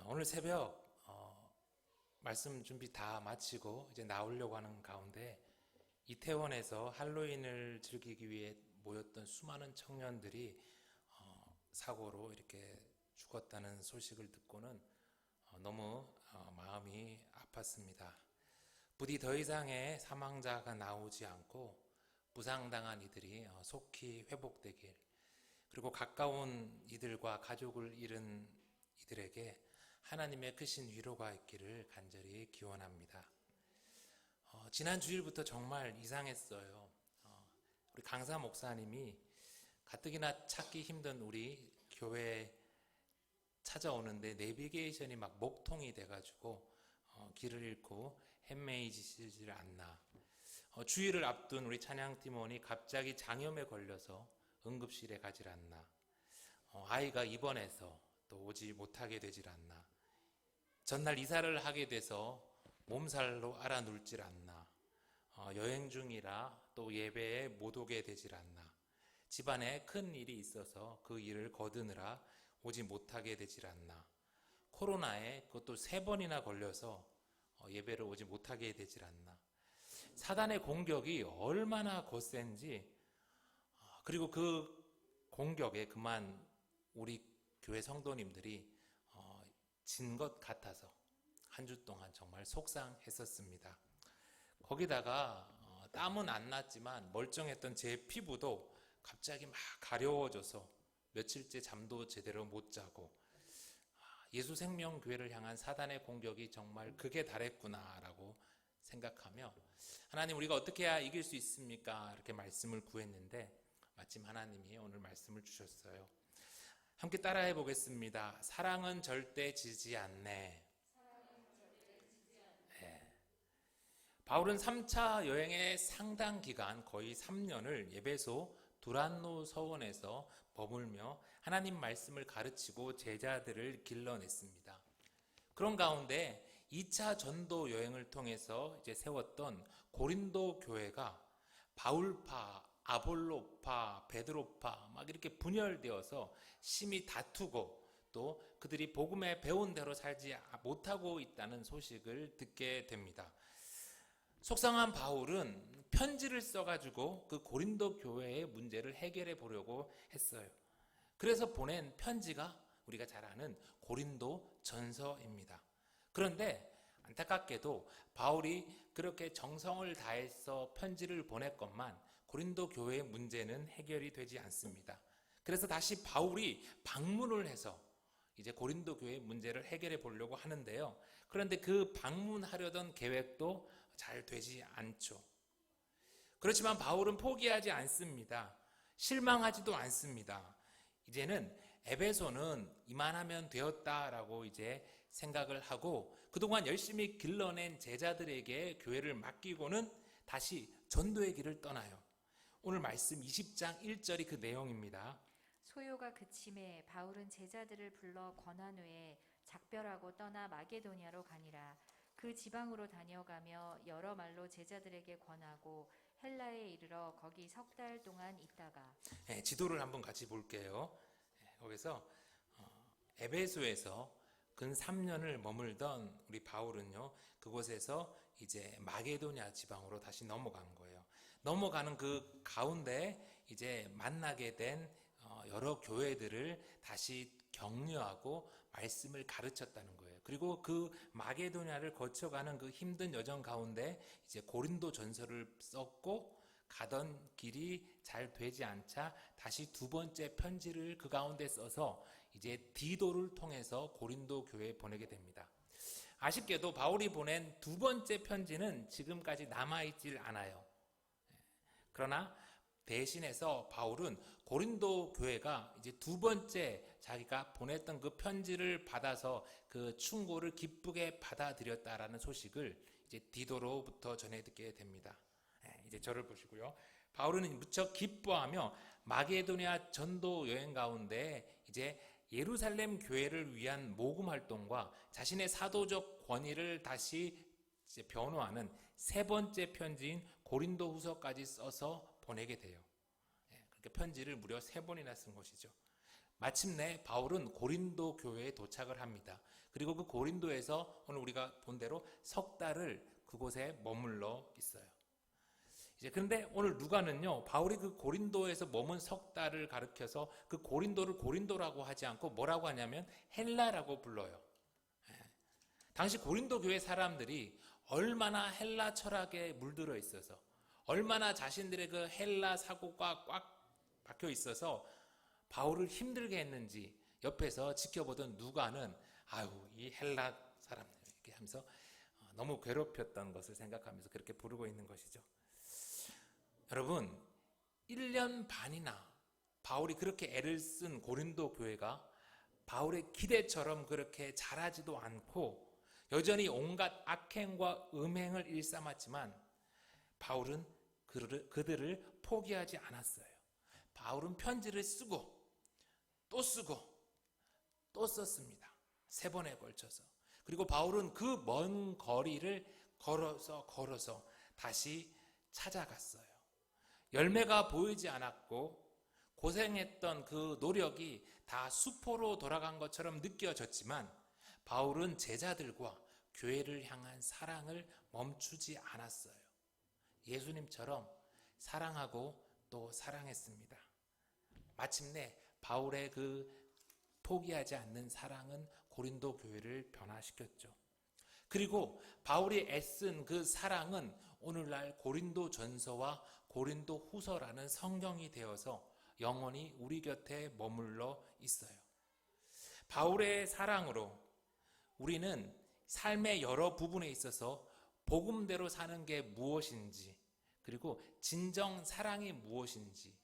오늘 새벽 말씀 준비 다 마치고 이제 나오려고 하는 가운데 이태원에서 할로윈을 즐기기 위해 모였던 수많은 청년들이 사고로 이렇게 죽었다는 소식을 듣고는 너무 마음이 아팠습니다. 부디 더 이상의 사망자가 나오지 않고 부상당한 이들이 속히 회복되길, 그리고 가까운 이들과 가족을 잃은 이들에게 하나님의 크신 위로가 있기를 간절히 기원합니다. 지난 주일부터 정말 이상했어요. 우리 강사 목사님이 가뜩이나 찾기 힘든 우리 교회에 찾아오는데 내비게이션이 막 목통이 돼가지고 길을 잃고 헤매이지를 않나. 주일을 앞둔 우리 찬양팀원이 갑자기 장염에 걸려서 응급실에 가질 않나. 아이가 입원해서 또 오지 못하게 되질 않나. 전날 이사를 하게 돼서 몸살로 알아눕질 않나. 여행 중이라 또 예배에 못 오게 되질 않나. 집안에 큰 일이 있어서 그 일을 거두느라 오지 못하게 되질 않나. 코로나에 그것도 3번이나 걸려서 예배를 오지 못하게 되질 않나. 사단의 공격이 얼마나 거센지, 그리고 그 공격에 그만 우리 교회 성도님들이 진 것 같아서 한 주 동안 정말 속상했었습니다. 거기다가 땀은 안 났지만 멀쩡했던 제 피부도 갑자기 막 가려워져서 며칠째 잠도 제대로 못 자고, 예수생명교회를 향한 사단의 공격이 정말 극에 달했구나라고 생각하며, 하나님, 우리가 어떻게 해야 이길 수 있습니까? 이렇게 말씀을 구했는데 마침 하나님이 오늘 말씀을 주셨어요. 함께 따라해 보겠습니다. 사랑은 절대 지지 않네. 네. 바울은 3차 여행의 상당 기간, 거의 3년을 예배소 두란노 서원에서 머물며 하나님 말씀을 가르치고 제자들을 길러냈습니다. 그런 가운데 2차 전도 여행을 통해서 이제 세웠던 고린도 교회가 바울파, 아볼로파, 베드로파 막 이렇게 분열되어서 심히 다투고, 또 그들이 복음에 배운 대로 살지 못하고 있다는 소식을 듣게 됩니다. 속상한 바울은 편지를 써가지고 그 고린도 교회의 문제를 해결해 보려고 했어요. 그래서 보낸 편지가 우리가 잘 아는 고린도 전서입니다. 그런데 안타깝게도 바울이 그렇게 정성을 다해서 편지를 보냈건만 고린도 교회의 문제는 해결이 되지 않습니다. 그래서 다시 바울이 방문을 해서 이제 고린도 교회의 문제를 해결해 보려고 하는데요. 그런데 그 방문하려던 계획도 잘 되지 않죠. 그렇지만 바울은 포기하지 않습니다. 실망하지도 않습니다. 이제는 에베소는 이만하면 되었다라고 이제 생각을 하고, 그동안 열심히 길러낸 제자들에게 교회를 맡기고는 다시 전도의 길을 떠나요. 오늘 말씀 20장 1절이 그 내용입니다. 소요가 그침에 바울은 제자들을 불러 권한 후에 작별하고 떠나 마게도냐로 가니라. 그 지방으로 다녀가며 여러 말로 제자들에게 권하고 헬라에 이르러 거기 3달 동안 있다가. 지도를 한번 같이 볼게요. 거기서 에베소에서 근 3년을 머물던 우리 바울은요, 그곳에서 이제 마게도냐 지방으로 다시 넘어간 거예요. 넘어가는 그 가운데 이제 만나게 된 여러 교회들을 다시 격려하고 말씀을 가르쳤다는 거예요. 그리고 그 마게도냐를 거쳐가는 그 힘든 여정 가운데 이제 고린도 전서를 썼고, 가던 길이 잘 되지 않자 다시 2번째 편지를 그 가운데 써서 이제 디도를 통해서 고린도 교회에 보내게 됩니다. 아쉽게도 바울이 보낸 2번째 편지는 지금까지 남아있질 않아요. 그러나 대신해서 바울은 고린도 교회가 이제 2번째 자기가 보냈던 그 편지를 받아서 그 충고를 기쁘게 받아들였다라는 소식을 이제 디도로부터 전해 듣게 됩니다. 이제 저를 보시고요. 바울은 무척 기뻐하며 마게도냐 전도 여행 가운데 이제 예루살렘 교회를 위한 모금 활동과 자신의 사도적 권위를 다시 이제 변호하는 3번째 편지인 고린도 후서까지 써서 보내게 돼요. 그렇게 편지를 무려 3번이나 쓴 것이죠. 마침내 바울은 고린도 교회에 도착을 합니다. 그리고 그 고린도에서 오늘 우리가 본 대로 석 달을 그곳에 머물러 있어요. 이제 그런데 오늘 누가는요, 바울이 그 고린도에서 머문 석 달을 가리켜서 그 고린도를 고린도라고 하지 않고 뭐라고 하냐면 헬라라고 불러요. 당시 고린도 교회 사람들이 얼마나 헬라 철학에 물들어 있어서, 얼마나 자신들의 그 헬라 사고가 꽉 박혀 있어서 바울을 힘들게 했는지 옆에서 지켜보던 누가는 아유, 이 헬라 사람들 이렇게 하면서 너무 괴롭혔던 것을 생각하면서 그렇게 부르고 있는 것이죠. 여러분, 1년 반이나 바울이 그렇게 애를 쓴 고린도 교회가 바울의 기대처럼 그렇게 잘하지도 않고 여전히 온갖 악행과 음행을 일삼았지만 바울은 그들을 포기하지 않았어요. 바울은 편지를 쓰고 또 쓰고 또 썼습니다. 3번에 걸쳐서. 그리고 바울은 그 먼 거리를 걸어서 다시 찾아갔어요. 열매가 보이지 않았고 고생했던 그 노력이 다 수포로 돌아간 것처럼 느껴졌지만 바울은 제자들과 교회를 향한 사랑을 멈추지 않았어요. 예수님처럼 사랑하고 또 사랑했습니다. 마침내 바울의 그 포기하지 않는 사랑은 고린도 교회를 변화시켰죠. 그리고 바울이 애쓴 그 사랑은 오늘날 고린도 전서와 고린도 후서라는 성경이 되어서 영원히 우리 곁에 머물러 있어요. 바울의 사랑으로 우리는 삶의 여러 부분에 있어서 복음대로 사는 게 무엇인지, 그리고 진정 사랑이 무엇인지,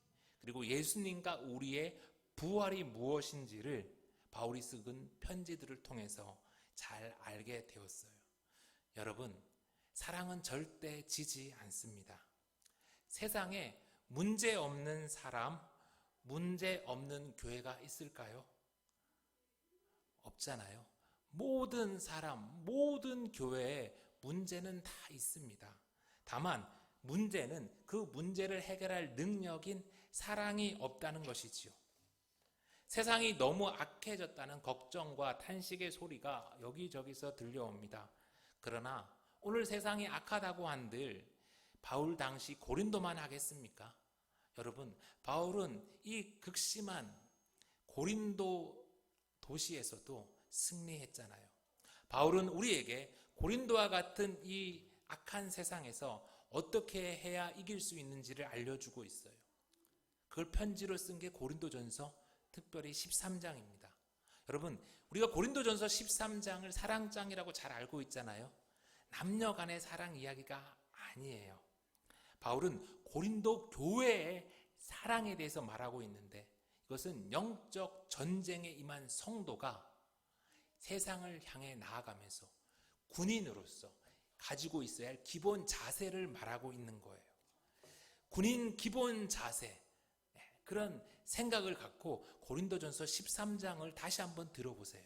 그리고 예수님과 우리의 부활이 무엇인지를 바울이 쓴 편지들을 통해서 잘 알게 되었어요. 여러분, 사랑은 절대 지지 않습니다. 세상에 문제 없는 사람, 문제 없는 교회가 있을까요? 없잖아요. 모든 사람, 모든 교회에 문제는 다 있습니다. 다만 문제는 그 문제를 해결할 능력인 사랑이 없다는 것이지요. 세상이 너무 악해졌다는 걱정과 탄식의 소리가 여기저기서 들려옵니다. 그러나 오늘 세상이 악하다고 한들 바울 당시 고린도만 하겠습니까? 여러분, 바울은 이 극심한 고린도 도시에서도 승리했잖아요. 바울은 우리에게 고린도와 같은 이 악한 세상에서 어떻게 해야 이길 수 있는지를 알려주고 있어요. 그걸 편지로 쓴 게 고린도전서, 특별히 13장입니다. 여러분, 우리가 고린도전서 13장을 사랑장이라고 잘 알고 있잖아요. 남녀 간의 사랑 이야기가 아니에요. 바울은 고린도 교회의 사랑에 대해서 말하고 있는데 이것은 영적 전쟁에 임한 성도가 세상을 향해 나아가면서 군인으로서 가지고 있어야 할 기본 자세를 말하고 있는 거예요. 군인 기본 자세, 그런 생각을 갖고 고린도전서 13장을 다시 한번 들어보세요.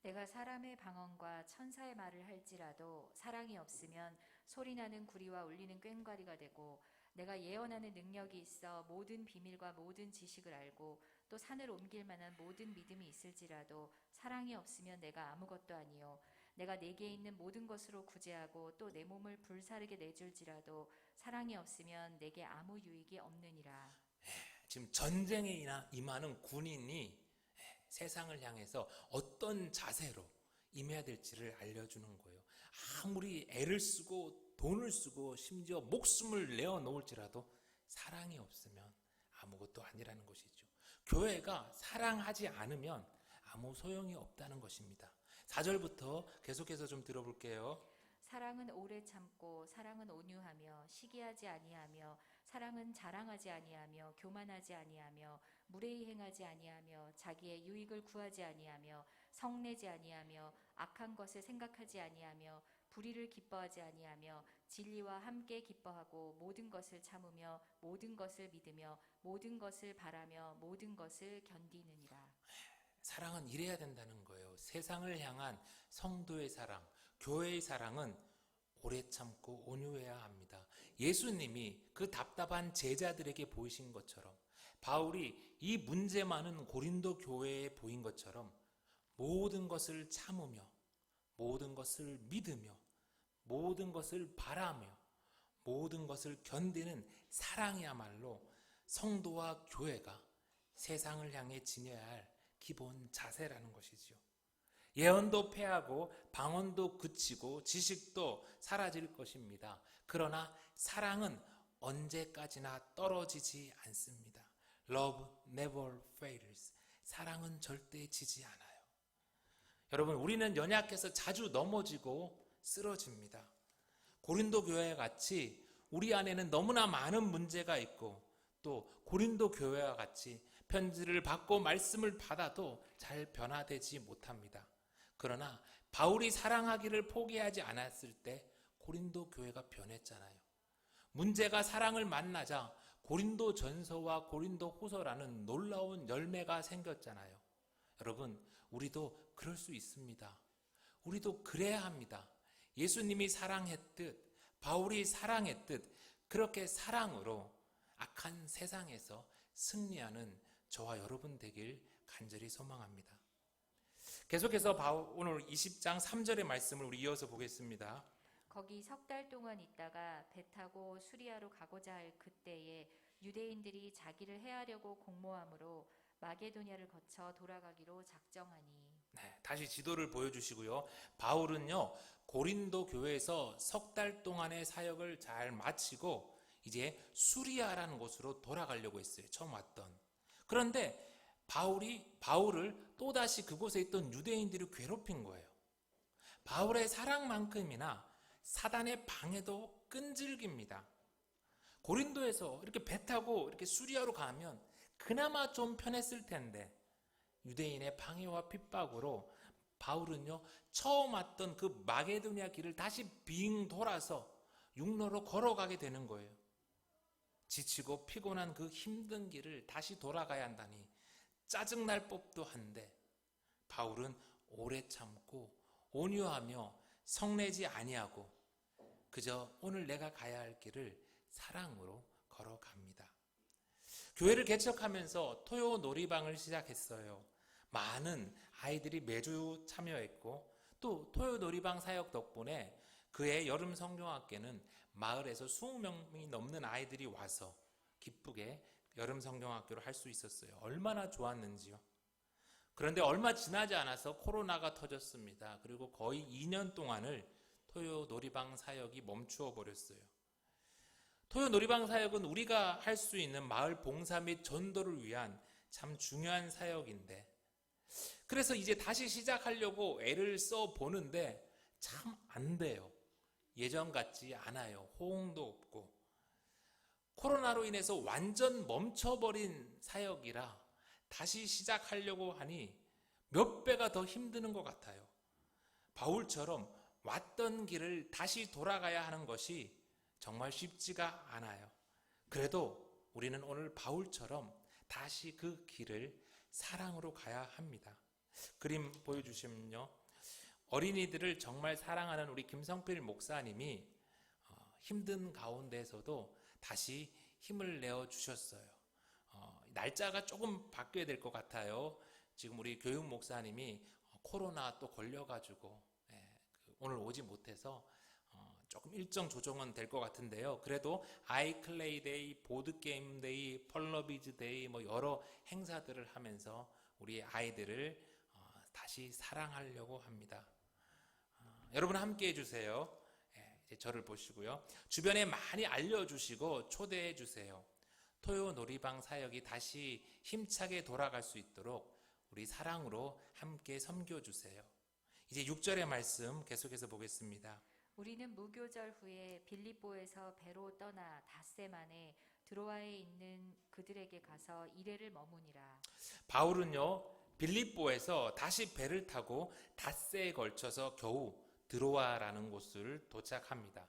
내가 사람의 방언과 천사의 말을 할지라도 사랑이 없으면 소리나는 구리와 울리는 꽹과리가 되고, 내가 예언하는 능력이 있어 모든 비밀과 모든 지식을 알고 또 산을 옮길 만한 모든 믿음이 있을지라도 사랑이 없으면 내가 아무것도 아니요, 내가 내게 있는 모든 것으로 구제하고 또 내 몸을 불사르게 내줄지라도 사랑이 없으면 내게 아무 유익이 없느니라. 지금 전쟁에 임하는 군인이 세상을 향해서 어떤 자세로 임해야 될지를 알려주는 거예요. 아무리 애를 쓰고 돈을 쓰고 심지어 목숨을 내어놓을지라도 사랑이 없으면 아무것도 아니라는 것이죠. 교회가 사랑하지 않으면 아무 소용이 없다는 것입니다. 4절부터 계속해서 좀 들어볼게요. 사랑은 오래 참고 사랑은 온유하며 시기하지 아니하며 사랑은 자랑하지 아니하며 교만하지 아니하며 무례히 행하지 아니하며 자기의 유익을 구하지 아니하며 성내지 아니하며 악한 것을 생각하지 아니하며 불의를 기뻐하지 아니하며 진리와 함께 기뻐하고 모든 것을 참으며 모든 것을 믿으며 모든 것을 바라며 모든 것을 견디느니라. 사랑은 이래야 된다는 거예요. 세상을 향한 성도의 사랑, 교회의 사랑은 오래 참고 온유해야 합니다. 예수님이 그 답답한 제자들에게 보이신 것처럼 바울이 이 문제 많은 고린도 교회에 보인 것처럼 모든 것을 참으며 모든 것을 믿으며 모든 것을 바라며 모든 것을 견디는 사랑이야말로 성도와 교회가 세상을 향해 지녀야 할 기본 자세라는 것이지요. 예언도 패하고 방언도 그치고 지식도 사라질 것입니다. 그러나 사랑은 언제까지나 떨어지지 않습니다. Love never fails. 사랑은 절대 지지 않아요. 여러분, 우리는 연약해서 자주 넘어지고 쓰러집니다. 고린도 교회 같이 우리 안에는 너무나 많은 문제가 있고 또 고린도 교회와 같이 편지를 받고 말씀을 받아도 잘 변화되지 못합니다. 그러나 바울이 사랑하기를 포기하지 않았을 때 고린도 교회가 변했잖아요. 문제가 사랑을 만나자 고린도 전서와 고린도 후서라는 놀라운 열매가 생겼잖아요. 여러분, 우리도 그럴 수 있습니다. 우리도 그래야 합니다. 예수님이 사랑했듯 바울이 사랑했듯 그렇게 사랑으로 악한 세상에서 승리하는 저와 여러분 되길 간절히 소망합니다. 계속해서 오늘 20장 3절의 말씀을 우리 이어서 보겠습니다. 거기 석 달 동안 있다가 배 타고 수리아로 가고자 할 그때에 유대인들이 자기를 해하려고 공모함으로 마게도냐를 거쳐 돌아가기로 작정하니. 네, 다시 지도를 보여주시고요. 바울은요, 고린도 교회에서 석 달 동안의 사역을 잘 마치고 이제 수리아라는 곳으로 돌아가려고 했어요. 처음 왔던. 그런데 바울을 또다시 그곳에 있던 유대인들이 괴롭힌 거예요. 바울의 사랑만큼이나 사단의 방해도 끈질깁니다. 고린도에서 이렇게 배 타고 이렇게 수리아로 가면 그나마 좀 편했을 텐데 유대인의 방해와 핍박으로 바울은요, 처음 왔던 그 마게도냐 길을 다시 빙 돌아서 육로로 걸어가게 되는 거예요. 지치고 피곤한 그 힘든 길을 다시 돌아가야 한다니 짜증날 법도 한데 바울은 오래 참고 온유하며 성내지 아니하고 그저 오늘 내가 가야 할 길을 사랑으로 걸어갑니다. 교회를 개척하면서 토요 놀이방을 시작했어요. 많은 아이들이 매주 참여했고 또 토요 놀이방 사역 덕분에 그해 여름 성경학교는 마을에서 20명이 넘는 아이들이 와서 기쁘게 여름 성경학교를 할 수 있었어요. 얼마나 좋았는지요. 그런데 얼마 지나지 않아서 코로나가 터졌습니다. 그리고 거의 2년 동안을 토요 놀이방 사역이 멈추어 버렸어요. 토요 놀이방 사역은 우리가 할 수 있는 마을 봉사 및 전도를 위한 참 중요한 사역인데 그래서 이제 다시 시작하려고 애를 써 보는데 참 안 돼요. 예전 같지 않아요. 호응도 없고 코로나로 인해서 완전 멈춰버린 사역이라 다시 시작하려고 하니 몇 배가 더 힘드는 것 같아요. 바울처럼 왔던 길을 다시 돌아가야 하는 것이 정말 쉽지가 않아요. 그래도 우리는 오늘 바울처럼 다시 그 길을 사랑으로 가야 합니다. 그림 보여주시면요. 어린이들을 정말 사랑하는 우리 김성필 목사님이 힘든 가운데에서도 다시 힘을 내어 주셨어요. 날짜가 조금 바뀌어야 될 것 같아요. 지금 우리 교육 목사님이 코로나 또 걸려가지고 오늘 오지 못해서 조금 일정 조정은 될 것 같은데요. 그래도 아이클레이 데이, 보드게임 데이, 펄러비즈 데이 뭐 여러 행사들을 하면서 우리 아이들을 다시 사랑하려고 합니다. 여러분 함께 해주세요. 이제 저를 보시고요. 주변에 많이 알려주시고 초대해 주세요. 토요 놀이방 사역이 다시 힘차게 돌아갈 수 있도록 우리 사랑으로 함께 섬겨주세요. 이제 6절의 말씀 계속해서 보겠습니다. 우리는 무교절 후에 빌립보에서 배로 떠나 닷새 만에 드로아에 있는 그들에게 가서 이레를 머무니라. 바울은요, 빌립보에서 다시 배를 타고 닷새에 걸쳐서 겨우 드로아라는 곳을 도착합니다.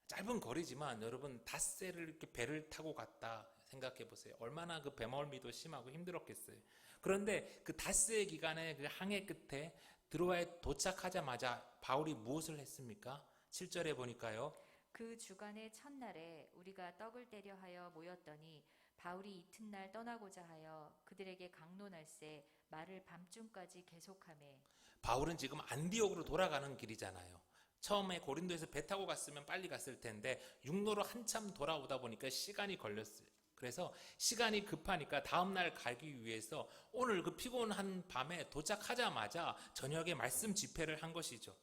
짧은 거리지만 여러분 닷새를 이렇게 배를 타고 갔다 생각해 보세요. 얼마나 그 배멀미도 심하고 힘들었겠어요. 그런데 그 닷새 기간의 그 항해 끝에 드로아에 도착하자마자 바울이 무엇을 했습니까? 7절에 보니까요. 그 주간의 첫날에 우리가 떡을 때려 하여 모였더니 바울이 이튿날 떠나고자 하여 그들에게 강론할세 말을 밤중까지 계속하매 바울은 지금 안디옥으로 돌아가는 길이잖아요. 처음에 고린도에서 배 타고 갔으면 빨리 갔을 텐데 육로로 한참 돌아오다 보니까 시간이 걸렸어요. 그래서 시간이 급하니까 다음날 가기 위해서 오늘 그 피곤한 밤에 도착하자마자 저녁에 말씀 집회를 한 것이죠.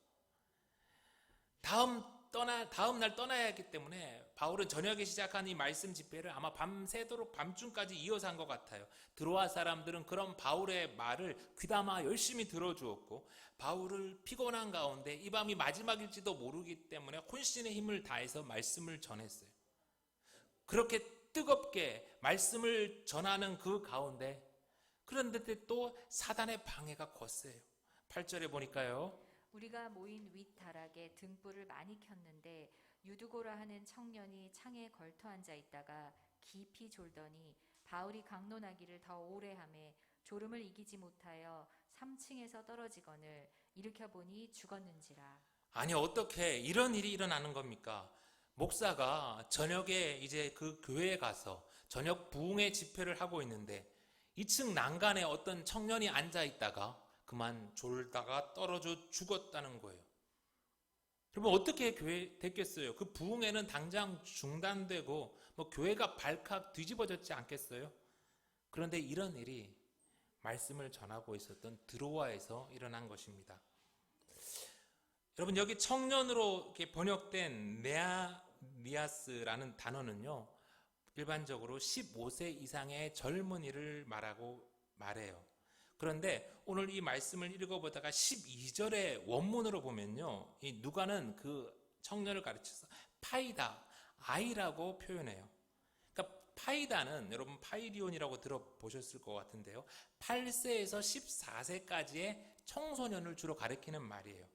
다음날 떠나야 하기 때문에 바울은 저녁에 시작한 이 말씀 집회를 아마 밤새도록 밤중까지 이어서 한 것 같아요. 들어와 사람들은 그런 바울의 말을 귀담아 열심히 들어주었고, 바울을 피곤한 가운데 이 밤이 마지막일지도 모르기 때문에 혼신의 힘을 다해서 말씀을 전했어요. 그렇게 뜨겁게 말씀을 전하는 그 가운데 그런데 또 사단의 방해가 거세요. 8절에 보니까요. 우리가 모인 윗다락에 등불을 많이 켰는데 유두고라 하는 청년이 창에 걸터 앉아 있다가 깊이 졸더니 바울이 강론하기를 더 오래 하매 졸음을 이기지 못하여 3층에서 떨어지거늘 일으켜 보니 죽었는지라. 아니, 어떻게 이런 일이 일어나는 겁니까? 목사가 저녁에 이제 그 교회에 가서 저녁 부흥회 집회를 하고 있는데 2층 난간에 어떤 청년이 앉아 있다가 그만 졸다가 떨어져 죽었다는 거예요. 여러분, 어떻게 교회 됐겠어요? 그 부흥회는 당장 중단되고 교회가 발칵 뒤집어졌지 않겠어요? 그런데 이런 일이 말씀을 전하고 있었던 드로아에서 일어난 것입니다. 여러분, 여기 청년으로 이렇게 번역된 네아니아스라는 단어는요, 일반적으로 15세 이상의 젊은이를 말해요. 그런데 오늘 이 말씀을 읽어보다가 12절의 원문으로 보면요, 이 누가는 그 청년을 가르쳐서 파이다, 아이라고 표현해요. 그러니까 파이다는 여러분 파이리온이라고 들어보셨을 것 같은데요, 8세에서 14세까지의 청소년을 주로 가리키는 말이에요.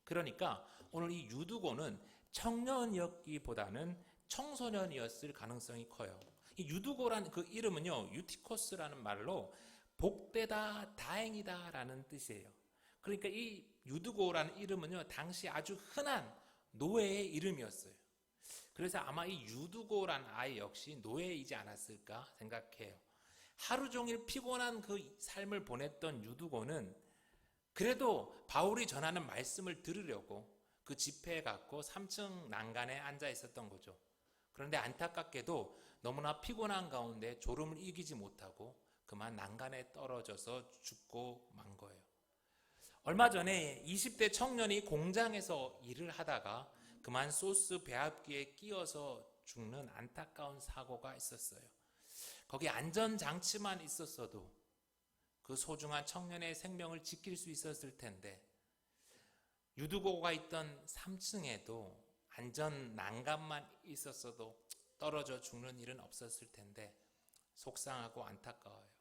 그러니까 오늘 이 유두고는 청년이었기보다는 청소년이었을 가능성이 커요. 이 유두고라는 그 이름은요, 유티코스라는 말로 복되다, 다행이다 라는 뜻이에요. 그러니까 이 유두고라는 이름은요, 당시 아주 흔한 노예의 이름이었어요. 그래서 아마 이 유두고라는 아이 역시 노예이지 않았을까 생각해요. 하루 종일 피곤한 그 삶을 보냈던 유두고는 그래도 바울이 전하는 말씀을 들으려고 그 집회에 갔고 3층 난간에 앉아 있었던 거죠. 그런데 안타깝게도 너무나 피곤한 가운데 졸음을 이기지 못하고 그만 난간에 떨어져서 죽고 만 거예요. 얼마 전에 20대 청년이 공장에서 일을 하다가 그만 소스 배합기에 끼어서 죽는 안타까운 사고가 있었어요. 거기 안전장치만 있었어도 그 소중한 청년의 생명을 지킬 수 있었을 텐데, 유두고가 있던 3층에도 안전 난간만 있었어도 떨어져 죽는 일은 없었을 텐데 속상하고 안타까워요.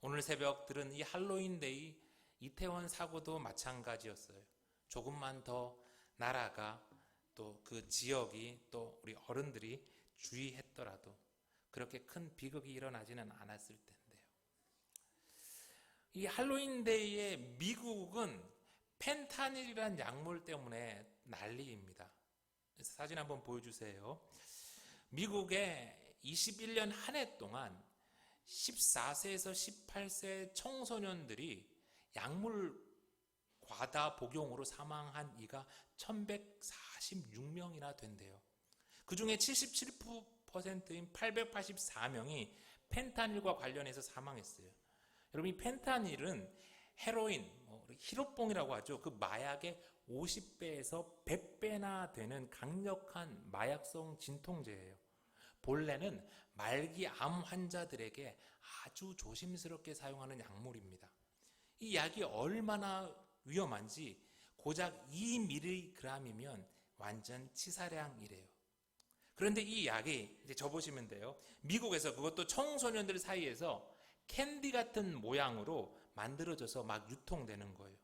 오늘 새벽 들은 이 할로윈데이 이태원 사고도 마찬가지였어요. 조금만 더 나라가 또 그 지역이 또 우리 어른들이 주의했더라도 그렇게 큰 비극이 일어나지는 않았을 텐데요. 이 할로윈데이에 미국은 펜타닐이라는 약물 때문에 난리입니다. 사진 한번 보여주세요. 미국에 21년 한 해 동안 14세에서 18세 청소년들이 약물 과다 복용으로 사망한 이가 1146명이나 된대요. 그 중에 77%인 884명이 펜타닐과 관련해서 사망했어요. 여러분, 이 펜타닐은 헤로인, 히로뽕이라고 하죠. 그 마약의 50배에서 100배나 되는 강력한 마약성 진통제예요. 본래는 말기 암 환자들에게 아주 조심스럽게 사용하는 약물입니다. 이 약이 얼마나 위험한지 고작 2mg이면 완전 치사량이래요. 그런데 이 약이 이제 접으시면 돼요. 미국에서 그것도 청소년들 사이에서 캔디 같은 모양으로 만들어져서 막 유통되는 거예요.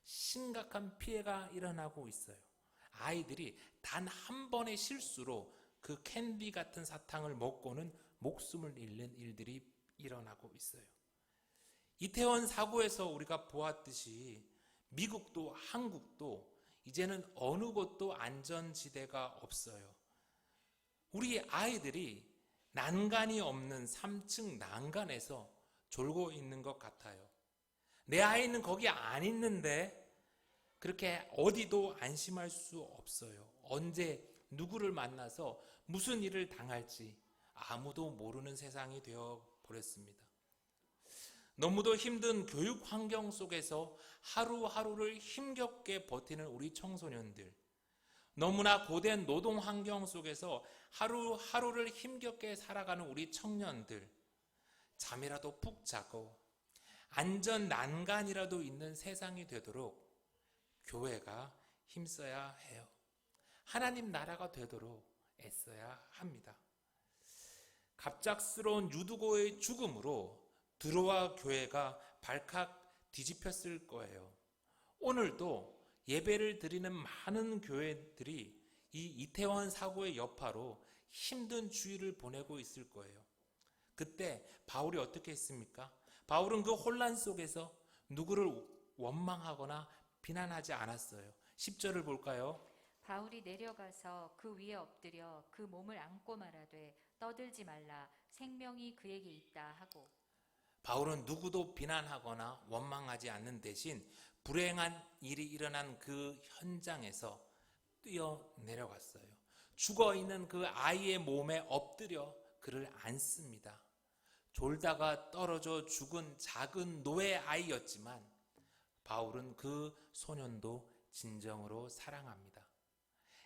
심각한 피해가 일어나고 있어요. 아이들이 단 한 번의 실수로 그 캔디 같은 사탕을 먹고는 목숨을 잃는 일들이 일어나고 있어요. 이태원 사고에서 우리가 보았듯이 미국도 한국도 이제는 어느 곳도 안전지대가 없어요. 우리 아이들이 난간이 없는 3층 난간에서 졸고 있는 것 같아요. 내 아이는 거기 안 있는데 그렇게 어디도 안심할 수 없어요. 언제 누구를 만나서 무슨 일을 당할지 아무도 모르는 세상이 되어 버렸습니다. 너무도 힘든 교육 환경 속에서 하루하루를 힘겹게 버티는 우리 청소년들, 너무나 고된 노동 환경 속에서 하루하루를 힘겹게 살아가는 우리 청년들, 잠이라도 푹 자고 안전 난간이라도 있는 세상이 되도록 교회가 힘써야 해요. 하나님 나라가 되도록 애써야 합니다. 갑작스러운 유두고의 죽음으로 드로아 교회가 발칵 뒤집혔을 거예요. 오늘도 예배를 드리는 많은 교회들이 이 이태원 사고의 여파로 힘든 주일을 보내고 있을 거예요. 그때 바울이 어떻게 했습니까? 바울은 그 혼란 속에서 누구를 원망하거나 비난하지 않았어요. 10절을 볼까요? 바울이 내려가서 그 위에 엎드려 그 몸을 안고 말하되 떠들지 말라 생명이 그에게 있다 하고. 바울은 누구도 비난하거나 원망하지 않는 대신 불행한 일이 일어난 그 현장에서 뛰어 내려갔어요. 죽어있는 그 아이의 몸에 엎드려 그를 안습니다. 졸다가 떨어져 죽은 작은 노예 아이였지만 바울은 그 소년도 진정으로 사랑합니다.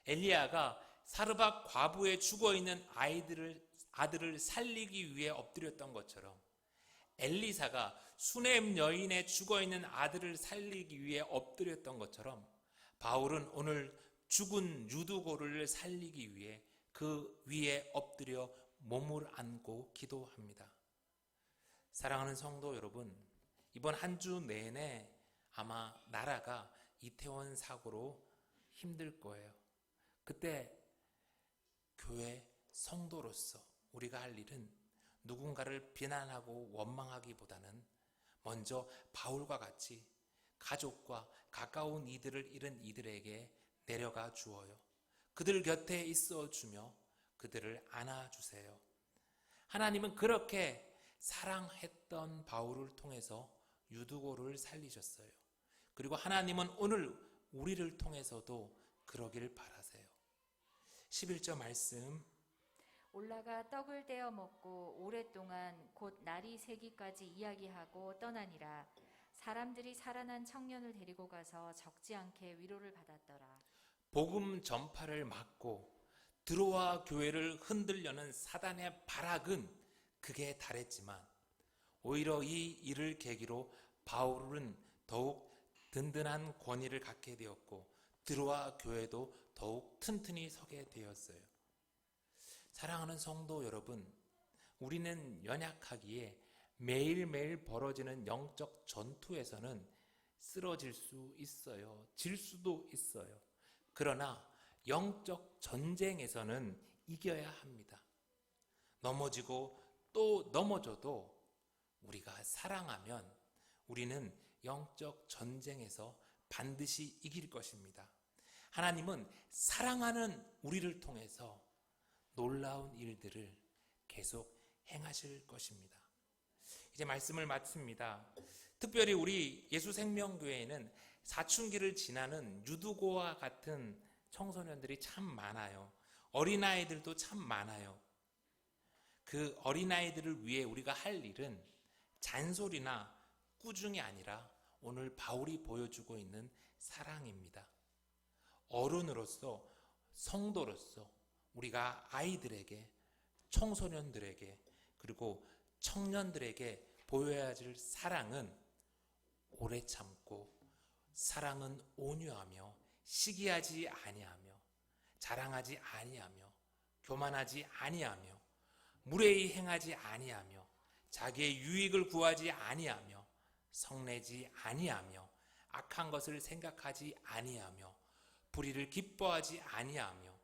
엘리야가 사르밧 과부의 죽어있는 아들을 살리기 위해 엎드렸던 것처럼 엘리사가 수넴 여인의 죽어있는 아들을 살리기 위해 엎드렸던 것처럼 바울은 오늘 죽은 유두고를 살리기 위해 그 위에 엎드려 몸을 안고 기도합니다. 사랑하는 성도 여러분, 이번 한 주 내내 아마 나라가 이태원 사고로 힘들 거예요. 그때 교회 성도로서 우리가 할 일은 누군가를 비난하고 원망하기보다는 먼저 바울과 같이 가족과 가까운 이들을 잃은 이들에게 내려가 주어요. 그들 곁에 있어 주며 그들을 안아주세요. 하나님은 그렇게 사랑했던 바울을 통해서 유두고를 살리셨어요. 그리고 하나님은 오늘 우리를 통해서도 그러길 바라세요. 11절 말씀, 올라가 떡을 떼어 먹고 오랫동안 곧 날이 새기까지 이야기하고 떠나니라. 사람들이 살아난 청년을 데리고 가서 적지 않게 위로를 받았더라. 복음 전파를 막고 드로아 교회를 흔들려는 사단의 발악은 극에 달했지만 오히려 이 일을 계기로 바울은 더욱 든든한 권위를 갖게 되었고 드로아 교회도 더욱 튼튼히 서게 되었어요. 사랑하는 성도 여러분, 우리는 연약하기에 매일매일 벌어지는 영적 전투에서는 쓰러질 수 있어요. 질 수도 있어요. 그러나 영적 전쟁에서는 이겨야 합니다. 넘어지고 또 넘어져도 우리가 사랑하면 우리는 영적 전쟁에서 반드시 이길 것입니다. 하나님은 사랑하는 우리를 통해서 놀라운 일들을 계속 행하실 것입니다. 이제 말씀을 마칩니다. 특별히 우리 예수생명교회에는 사춘기를 지나는 유두고와 같은 청소년들이 참 많아요. 어린아이들도 참 많아요. 그 어린아이들을 위해 우리가 할 일은 잔소리나 꾸중이 아니라 오늘 바울이 보여주고 있는 사랑입니다. 어른으로서, 성도로서 우리가 아이들에게, 청소년들에게, 그리고 청년들에게 보여야 할 사랑은 오래 참고, 사랑은 온유하며 시기하지 아니하며 자랑하지 아니하며 교만하지 아니하며 무례히 행하지 아니하며 자기의 유익을 구하지 아니하며 성내지 아니하며 악한 것을 생각하지 아니하며 불의를 기뻐하지 아니하며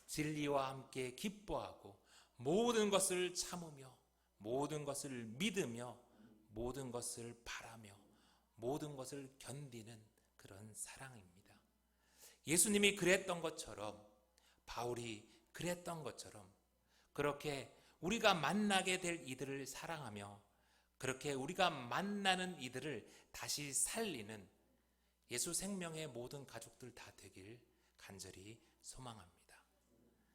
진리와 함께 기뻐하고 모든 것을 참으며 모든 것을 믿으며 모든 것을 바라며 모든 것을 견디는 그런 사랑입니다. 예수님이 그랬던 것처럼, 바울이 그랬던 것처럼 그렇게 우리가 만나게 될 이들을 사랑하며 그렇게 우리가 만나는 이들을 다시 살리는 예수 생명의 모든 가족들 다 되길 간절히 소망합니다.